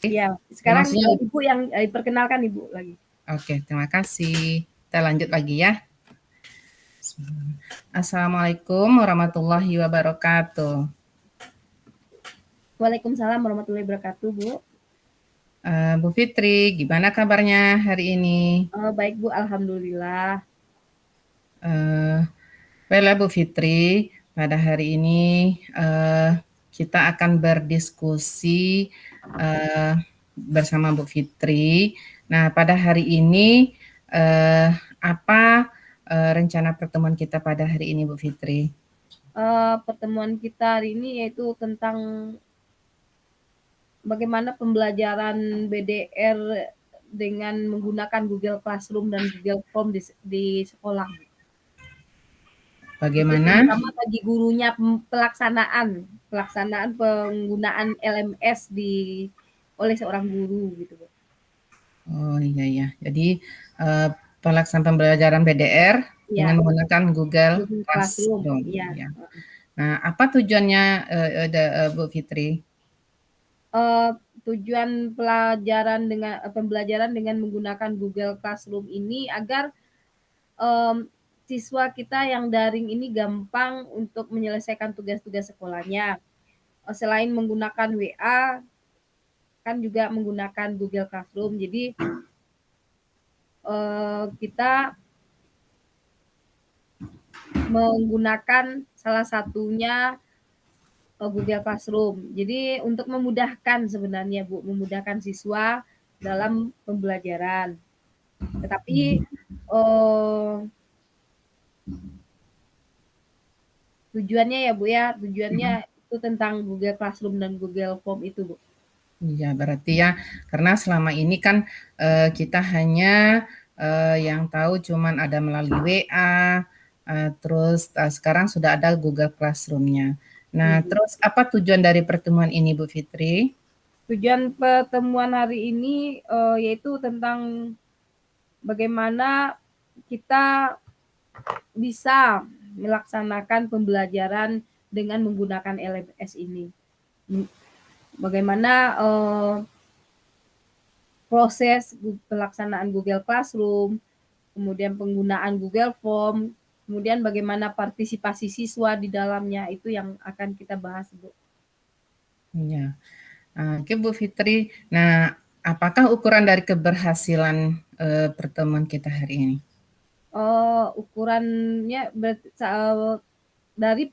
Iya, sekarang Langsung. Ibu yang perkenalkan Ibu lagi. Oke, terima kasih. Kita lanjut lagi ya. Assalamualaikum warahmatullahi wabarakatuh. Waalaikumsalam warahmatullahi wabarakatuh, Bu. Bu Fitri, gimana kabarnya hari ini? Baik Bu, alhamdulillah. Baiklah Bu Fitri, pada hari ini kita akan berdiskusi bersama Bu Fitri. Nah, pada hari ini apa rencana pertemuan kita pada hari ini Bu Fitri? Pertemuan kita hari ini yaitu tentang bagaimana pembelajaran BDR dengan menggunakan Google Classroom dan Google Form di sekolah. Itu Bagaimana? terutama bagi gurunya pelaksanaan penggunaan LMS oleh seorang guru gitu, Bu. Oh iya ya. Jadi pelaksanaan pembelajaran BDR dengan Iya, menggunakan Google Google Classroom, Classroom. iya. Ya. Nah, apa tujuannya Bu Fitri? uh, Tujuan pembelajaran dengan menggunakan Google Classroom ini agar siswa kita yang daring ini gampang untuk menyelesaikan tugas-tugas sekolahnya. Selain menggunakan WA, kan juga menggunakan Google Classroom. Jadi kita menggunakan salah satunya Google Classroom. Jadi untuk memudahkan sebenarnya Bu, memudahkan siswa dalam pembelajaran. Tetapi tujuannya ya Bu ya, tujuannya itu tentang Google Classroom dan Google Form itu Bu. Iya, berarti ya karena selama ini kan kita hanya yang tahu cuman ada melalui WA, terus sekarang sudah ada Google Classroom-nya. Nah, Hmm. terus apa tujuan dari pertemuan ini Bu Fitri? Tujuan pertemuan hari ini yaitu tentang bagaimana kita bisa melaksanakan pembelajaran dengan menggunakan LMS ini. Bagaimana proses pelaksanaan Google Classroom, kemudian penggunaan Google Form, kemudian bagaimana partisipasi siswa di dalamnya, itu yang akan kita bahas, Bu. Iya. Oke Bu Fitri. Nah, apakah ukuran dari keberhasilan pertemuan kita hari ini? Ukurannya dari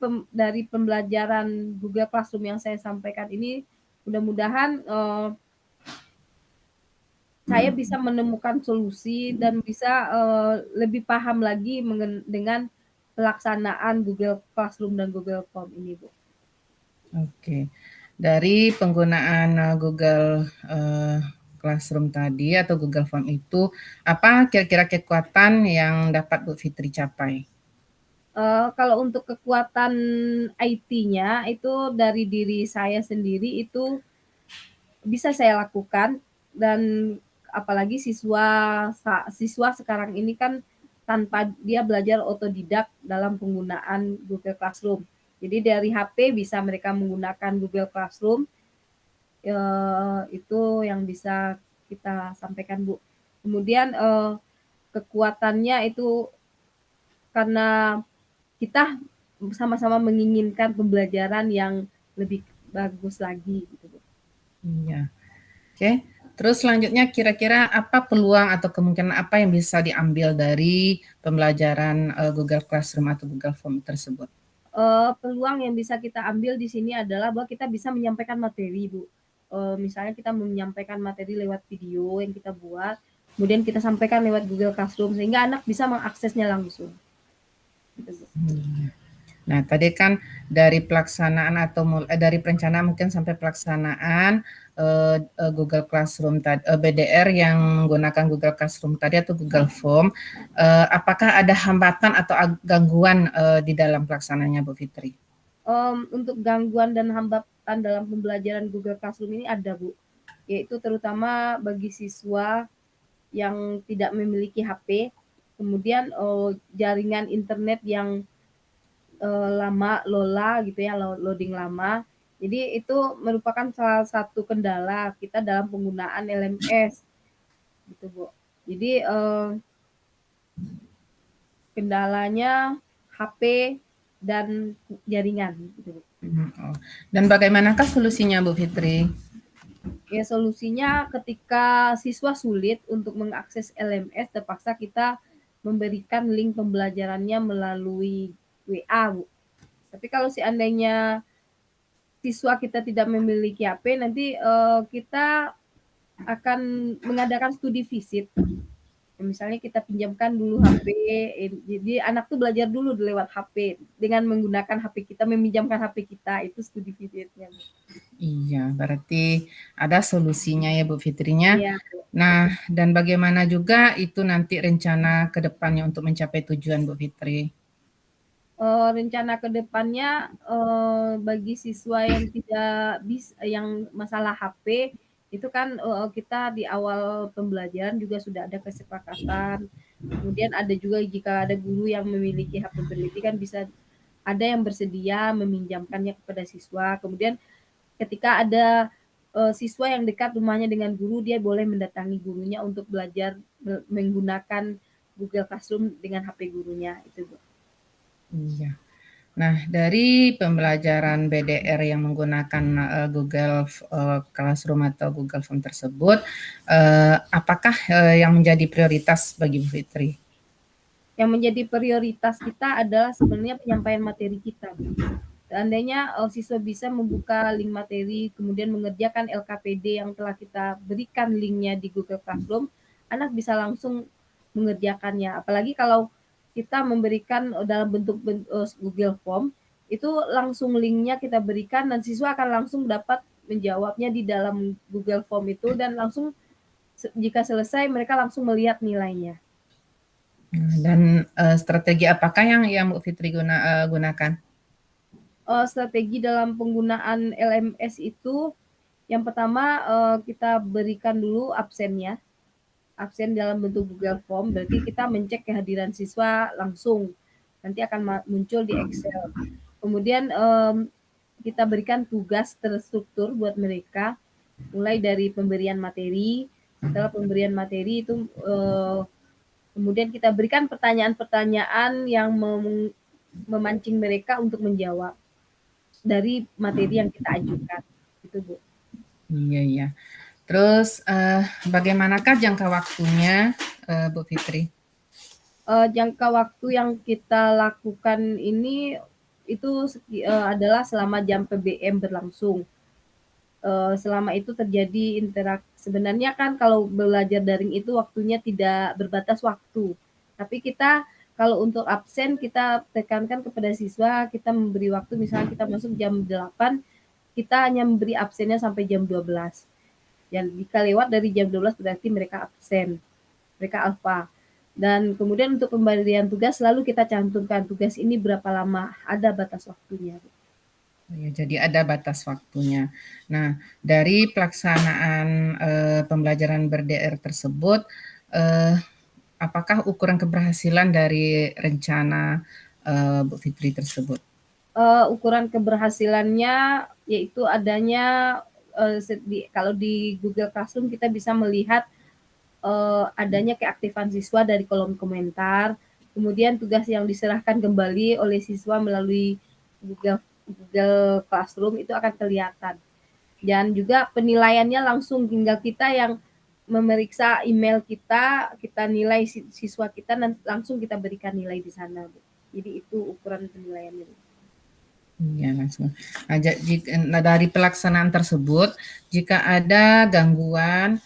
pembelajaran Google Classroom yang saya sampaikan ini, mudah-mudahan saya bisa menemukan solusi dan bisa lebih paham lagi dengan pelaksanaan Google Classroom dan Google Form ini, Bu. Oke. Dari penggunaan Google Classroom tadi atau Google Form itu, apa kira-kira kekuatan yang dapat Bu Fitri capai? Kalau untuk kekuatan IT-nya itu dari diri saya sendiri itu bisa saya lakukan, dan apalagi siswa sekarang ini kan tanpa dia belajar otodidak dalam penggunaan Google Classroom. Jadi dari HP bisa mereka menggunakan Google Classroom, itu yang bisa kita sampaikan, Bu. Kemudian kekuatannya itu karena kita sama-sama menginginkan pembelajaran yang lebih bagus lagi gitu, Bu. Iya. Oke. Terus selanjutnya kira-kira apa peluang atau kemungkinan apa yang bisa diambil dari pembelajaran Google Classroom atau Google Form tersebut? Peluang yang bisa kita ambil di sini adalah bahwa kita bisa menyampaikan materi, Bu. Misalnya kita menyampaikan materi lewat video yang kita buat, kemudian kita sampaikan lewat Google Classroom sehingga anak bisa mengaksesnya langsung. Gitu, Bu. Nah, tadi kan dari pelaksanaan atau dari perencanaan mungkin sampai pelaksanaan Google Classroom tadi, BDR yang menggunakan Google Classroom tadi atau Google Form, apakah ada hambatan atau gangguan di dalam pelaksanaannya Bu Fitri? Untuk gangguan dan hambatan dalam pembelajaran Google Classroom ini ada, Bu, yaitu terutama bagi siswa yang tidak memiliki HP, kemudian jaringan internet yang lama, lola gitu ya, loading lama, Jadi itu merupakan salah satu kendala kita dalam penggunaan LMS gitu, Bu. Jadi kendalanya HP dan jaringan gitu, Bu. Oh. Dan bagaimanakah solusinya Bu Fitri? Ya solusinya ketika siswa sulit untuk mengakses LMS, terpaksa kita memberikan link pembelajarannya melalui WA, Bu. Tapi kalau seandainya siswa kita tidak memiliki HP, nanti kita akan mengadakan studi visit. Misalnya kita pinjamkan dulu HP, jadi anak tuh belajar dulu lewat HP dengan menggunakan HP kita, meminjamkan HP kita, itu studi visitnya. Iya, berarti ada solusinya ya Bu Fitrinya. Iya. Nah, dan bagaimana juga itu nanti rencana ke depannya untuk mencapai tujuan Bu Fitri? Rencana ke depannya, bagi siswa yang tidak yang masalah HP, itu kan, kita di awal pembelajaran juga sudah ada kesepakatan. Kemudian ada juga jika ada guru yang memiliki HP berlebih kan bisa ada yang bersedia meminjamkannya kepada siswa. Kemudian ketika ada, siswa yang dekat rumahnya dengan guru, dia boleh mendatangi gurunya untuk belajar menggunakan Google Classroom dengan HP gurunya, itu, Bu. Iya. Nah, dari pembelajaran BDR yang menggunakan Google Classroom atau Google Form tersebut, apakah yang menjadi prioritas bagi Bu Fitri? Yang menjadi prioritas kita adalah sebenarnya penyampaian materi kita, Bu. Seandainya siswa bisa membuka link materi, kemudian mengerjakan LKPD yang telah kita berikan linknya di Google Classroom, anak bisa langsung mengerjakannya. Apalagi kalau kita memberikan dalam bentuk Google Form, itu langsung linknya kita berikan dan siswa akan langsung dapat menjawabnya di dalam Google Form itu dan langsung jika selesai mereka langsung melihat nilainya. Dan strategi apakah yang Bu Fitri gunakan? Strategi dalam penggunaan LMS itu yang pertama kita berikan dulu absennya, absen dalam bentuk Google Form, berarti kita mencek kehadiran siswa langsung, nanti akan muncul di Excel. Kemudian kita berikan tugas terstruktur buat mereka, mulai dari pemberian materi, setelah pemberian materi itu kemudian kita berikan pertanyaan-pertanyaan yang memancing mereka untuk menjawab dari materi yang kita ajukan, itu, Bu. Iya, iya. Terus bagaimanakah jangka waktunya, Bu Fitri? Jangka waktu yang kita lakukan ini itu adalah selama jam PBM berlangsung. Selama itu terjadi sebenarnya kan kalau belajar daring itu waktunya tidak berbatas waktu. Tapi kita kalau untuk absen kita tekankan kepada siswa, kita memberi waktu misalnya kita masuk jam 8, kita hanya memberi absennya sampai jam 12. Dan jika lewat dari jam 12 berarti mereka absen, mereka alfa. Dan kemudian untuk pemberian tugas selalu kita cantumkan tugas ini berapa lama, ada batas waktunya. Ya, jadi ada batas waktunya. Nah, dari pelaksanaan pembelajaran ber-DR tersebut, apakah ukuran keberhasilan dari rencana Bu Fitri tersebut? Ukuran keberhasilannya yaitu adanya kalau di Google Classroom kita bisa melihat adanya keaktifan siswa dari kolom komentar, kemudian tugas yang diserahkan kembali oleh siswa melalui Google Classroom itu akan kelihatan. Dan juga penilaiannya langsung, tinggal kita yang memeriksa email kita, kita nilai siswa kita, dan langsung kita berikan nilai di sana. Jadi itu ukuran penilaiannya. Ya, langsung. Nah, dari pelaksanaan tersebut, jika ada gangguan,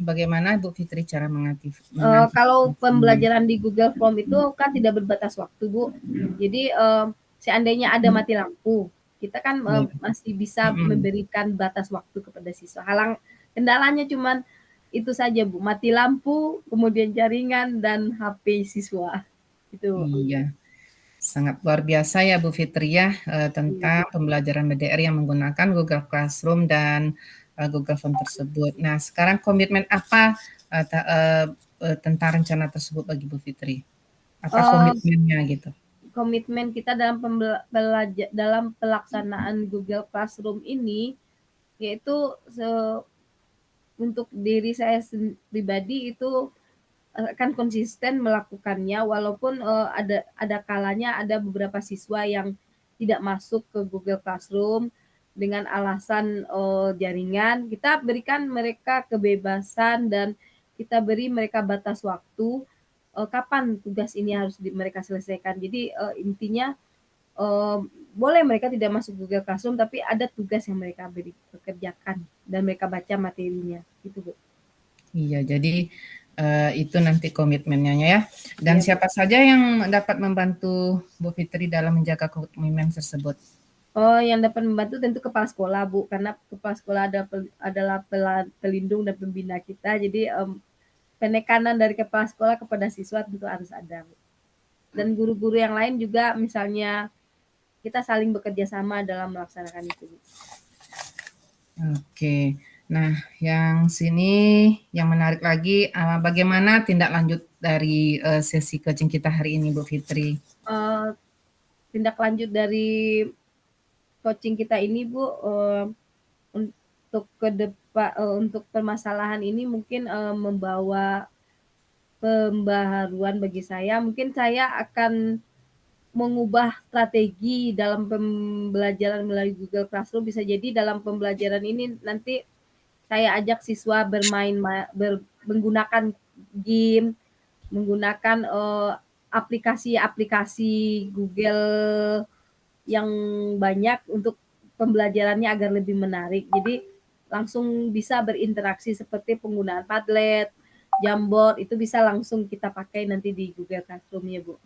bagaimana Bu Fitri cara Kalau pembelajaran di Google Form itu kan tidak berbatas waktu, Bu. Jadi seandainya ada mati lampu, kita kan masih bisa memberikan batas waktu kepada siswa. Kendalanya cuman itu saja, Bu, mati lampu, kemudian jaringan dan HP siswa. Itu. Iya. Sangat luar biasa ya Bu Fitri ya tentang pembelajaran BDR yang menggunakan Google Classroom dan Google Form tersebut. Nah, sekarang komitmen apa tentang rencana tersebut bagi Bu Fitri? Apa komitmennya gitu? komitmen kita dalam pelaksanaan Google Classroom ini, yaitu untuk diri saya pribadi itu akan konsisten melakukannya walaupun ada kalanya ada beberapa siswa yang tidak masuk ke Google Classroom dengan alasan jaringan. Kita berikan mereka kebebasan dan kita beri mereka batas waktu kapan tugas ini harus mereka selesaikan. Jadi intinya eh, boleh mereka tidak masuk Google Classroom, tapi ada tugas yang mereka kerjakan dan mereka baca materinya, gitu Bu. Iya, jadi itu nanti komitmennya ya. Dan Iya Bu. siapa saja yang dapat membantu Bu Fitri dalam menjaga komitmen tersebut? Oh, yang dapat membantu tentu kepala sekolah Bu, karena kepala sekolah adalah pelindung dan pembina kita. Jadi penekanan dari kepala sekolah kepada siswa tentu harus ada Bu. Dan guru-guru yang lain juga, misalnya kita saling bekerja sama dalam melaksanakan itu Bu. Oke. Nah, yang sini yang menarik lagi, bagaimana tindak lanjut dari sesi coaching kita hari ini, Bu Fitri? Tindak lanjut dari coaching kita ini Bu, untuk ke depan, untuk permasalahan ini mungkin membawa pembaharuan bagi saya. Mungkin saya akan mengubah strategi dalam pembelajaran melalui Google Classroom. Bisa jadi dalam pembelajaran ini nanti saya ajak siswa menggunakan game, menggunakan aplikasi-aplikasi Google yang banyak untuk pembelajarannya agar lebih menarik. Jadi langsung bisa berinteraksi seperti penggunaan Padlet, Jamboard, itu bisa langsung kita pakai nanti di Google Classroom ya Bu.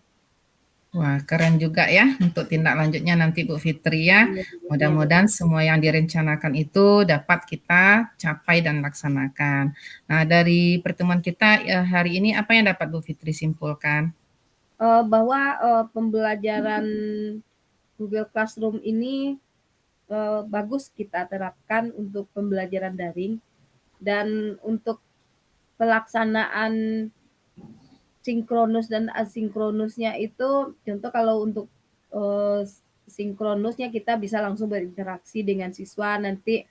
Wah, keren juga ya untuk tindak lanjutnya nanti Bu Fitri ya. Iya, iya Bu. Mudah-mudahan semua yang direncanakan itu dapat kita capai dan laksanakan. Nah, dari pertemuan kita hari ini apa yang dapat Bu Fitri simpulkan? Bahwa pembelajaran Google Classroom ini bagus kita terapkan untuk pembelajaran daring, dan untuk pelaksanaan sinkronus dan asinkronusnya itu, contoh kalau untuk sinkronusnya kita bisa langsung berinteraksi dengan siswa nanti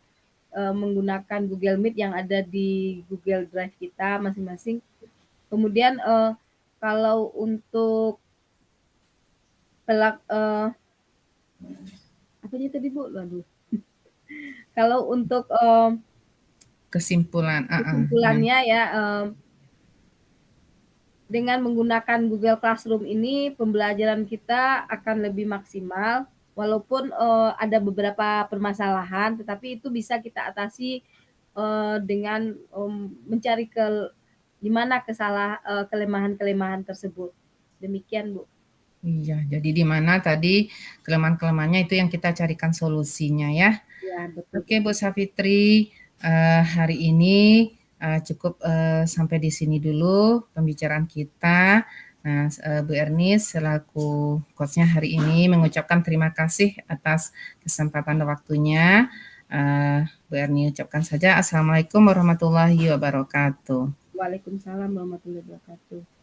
menggunakan Google Meet yang ada di Google Drive kita masing-masing. Kemudian kalau untuk apanya tadi Bu? Waduh. Kalau untuk Kesimpulan, kesimpulannya ya, dengan menggunakan Google Classroom ini pembelajaran kita akan lebih maksimal, walaupun ada beberapa permasalahan, tetapi itu bisa kita atasi dengan mencari di mana kelemahan-kelemahan tersebut. Demikian Bu. Iya, jadi di mana tadi kelemahan-kelemahannya itu yang kita carikan solusinya ya. Ya betul Oke, Bu. Bu Safitri, hari ini cukup sampai di sini dulu pembicaraan kita. Nah, Bu Ernis selaku coach-nya hari ini mengucapkan terima kasih atas kesempatan dan waktunya. Bu Erni ucapkan saja Assalamualaikum warahmatullahi wabarakatuh. Waalaikumsalam warahmatullahi wabarakatuh.